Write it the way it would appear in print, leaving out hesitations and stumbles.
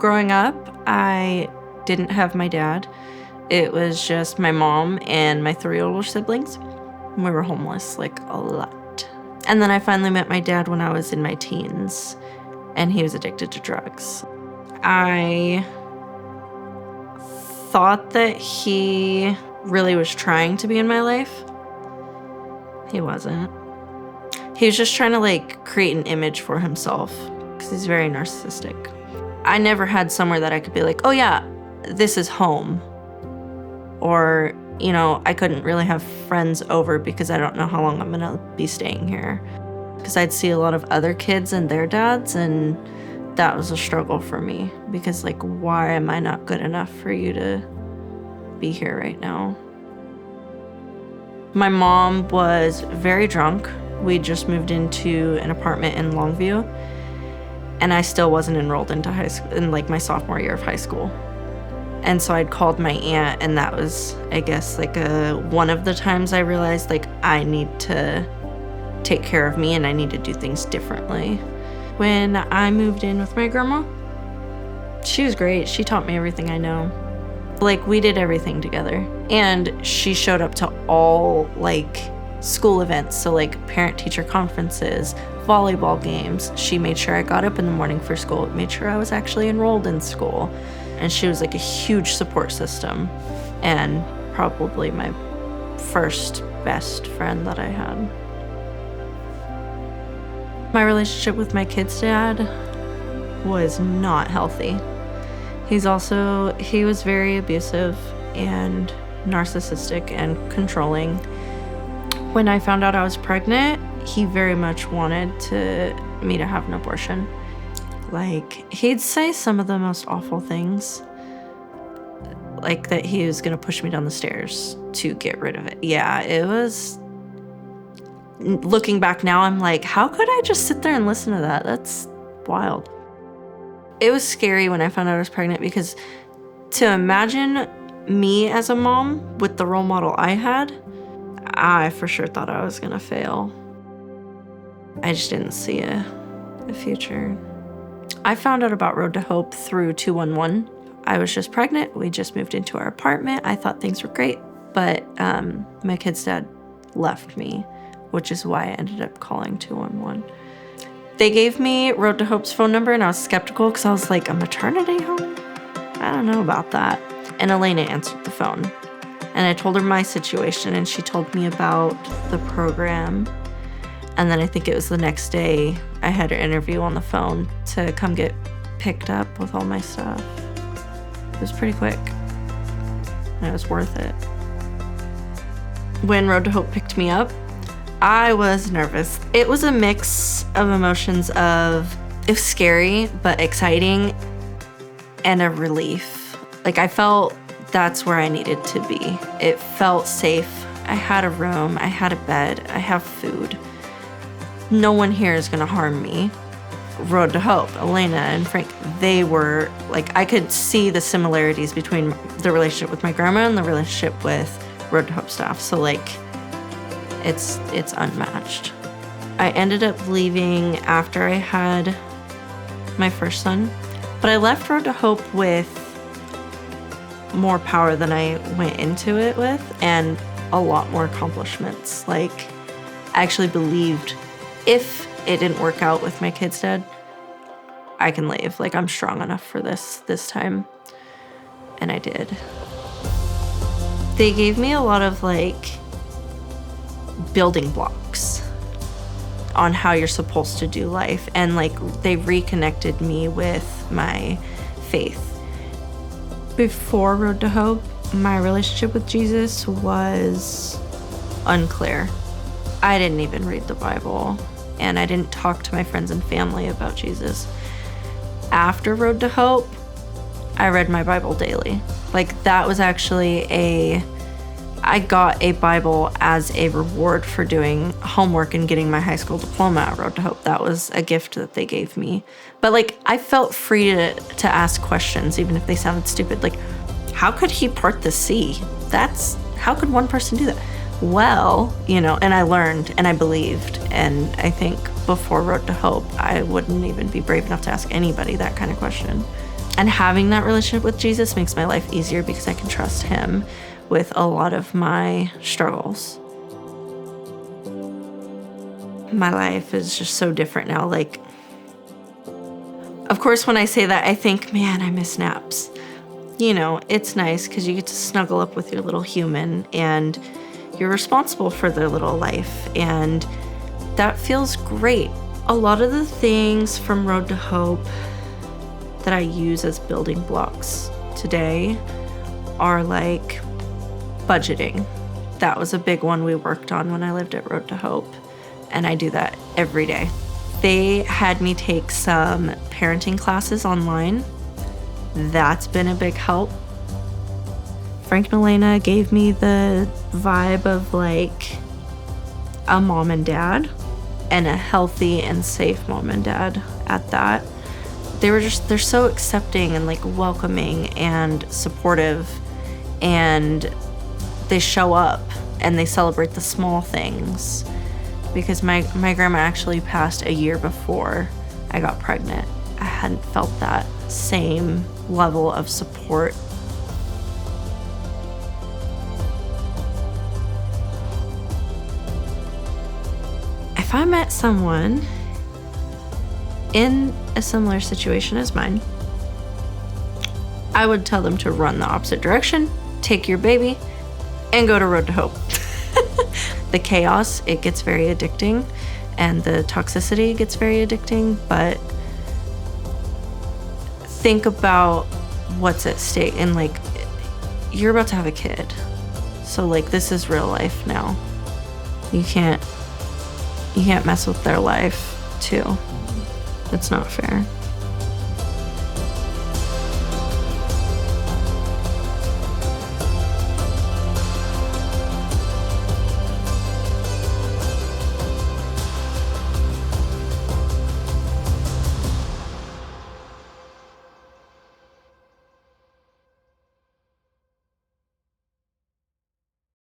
Growing up, I didn't have my dad. It was just my mom and my 3 older siblings. We were homeless, like, a lot. And then I finally met my dad when I was in my teens, and he was addicted to drugs. I thought that he really was trying to be in my life. He wasn't. He was just trying to, like, create an image for himself, because he's very narcissistic. I never had somewhere that I could be like, oh yeah, this is home. Or, you know, I couldn't really have friends over because I don't know how long I'm gonna be staying here. Because I'd see a lot of other kids and their dads, and that was a struggle for me. Because, like, why am I not good enough for you to be here right now? My mom was very drunk. We just moved into an apartment in Longview, and I still wasn't enrolled into high school in, like, my sophomore year of high school. And so I'd called my aunt, and that was, I guess, like, one of the times I realized, like, I need to take care of me and I need to do things differently. When I moved in with my grandma, she was great. She taught me everything I know. Like, we did everything together. And she showed up to all, like, school events. So, like, parent-teacher conferences, volleyball games. She made sure I got up in the morning for school, made sure I was actually enrolled in school. And she was, like, a huge support system, and probably my first best friend that I had. My relationship with my kid's dad was not healthy. He was very abusive and narcissistic and controlling. When I found out I was pregnant, he very much wanted me to have an abortion. Like, he'd say some of the most awful things. Like that he was gonna push me down the stairs to get rid of it. Yeah, it was... Looking back now, I'm like, how could I just sit there and listen to that? That's wild. It was scary when I found out I was pregnant, because to imagine me as a mom with the role model I had, I for sure thought I was gonna fail. I just didn't see a future. I found out about Road to Hope through 211. I was just pregnant. We just moved into our apartment. I thought things were great, but my kid's dad left me, which is why I ended up calling 211. They gave me Road to Hope's phone number, and I was skeptical because I was like, a maternity home? I don't know about that. And Elena answered the phone, and I told her my situation, and she told me about the program. And then I think it was the next day I had an interview on the phone to come get picked up with all my stuff. It was pretty quick, and it was worth it. When Road to Hope picked me up, I was nervous. It was a mix of emotions of, it was scary, but exciting, and a relief. Like, I felt that's where I needed to be. It felt safe. I had a room, I had a bed, I have food. No one here is gonna harm me. Road to Hope, Elena and Frank, they were, like, I could see the similarities between the relationship with my grandma and the relationship with Road to Hope staff. So, like, it's unmatched. I ended up leaving after I had my first son, but I left Road to Hope with more power than I went into it with, and a lot more accomplishments. Like, I actually believed if it didn't work out with my kid's dad, I can leave. Like, I'm strong enough for this time. And I did. They gave me a lot of, like, building blocks on how you're supposed to do life. And, like, they reconnected me with my faith. Before Road to Hope, my relationship with Jesus was unclear. I didn't even read the Bible, and I didn't talk to my friends and family about Jesus. After Road to Hope, I read my Bible daily. Like, that was actually I got a Bible as a reward for doing homework and getting my high school diploma at Road to Hope. That was a gift that they gave me. But, like, I felt free to ask questions, even if they sounded stupid. Like, how could he part the sea? How could one person do that? Well, you know, and I learned and I believed. And I think before Road to Hope, I wouldn't even be brave enough to ask anybody that kind of question. And having that relationship with Jesus makes my life easier because I can trust him with a lot of my struggles. My life is just so different now. Like, of course, when I say that, I think, man, I miss naps. You know, it's nice because you get to snuggle up with your little human and you're responsible for their little life. And that feels great. A lot of the things from Road to Hope that I use as building blocks today are like budgeting. That was a big one we worked on when I lived at Road to Hope, and I do that every day. They had me take some parenting classes online. That's been a big help. Frank and Elena gave me the vibe of like a mom and dad, and a healthy and safe mom and dad at that. They're so accepting and like welcoming and supportive, and they show up and they celebrate the small things. Because my grandma actually passed a year before I got pregnant. I hadn't felt that same level of support. If I met someone in a similar situation as mine, I would tell them to run the opposite direction, take your baby, and go to Road to Hope. The chaos, it gets very addicting, and the toxicity gets very addicting, but think about what's at stake. And like, you're about to have a kid, so like, this is real life now. You can't mess with their life too. It's not fair.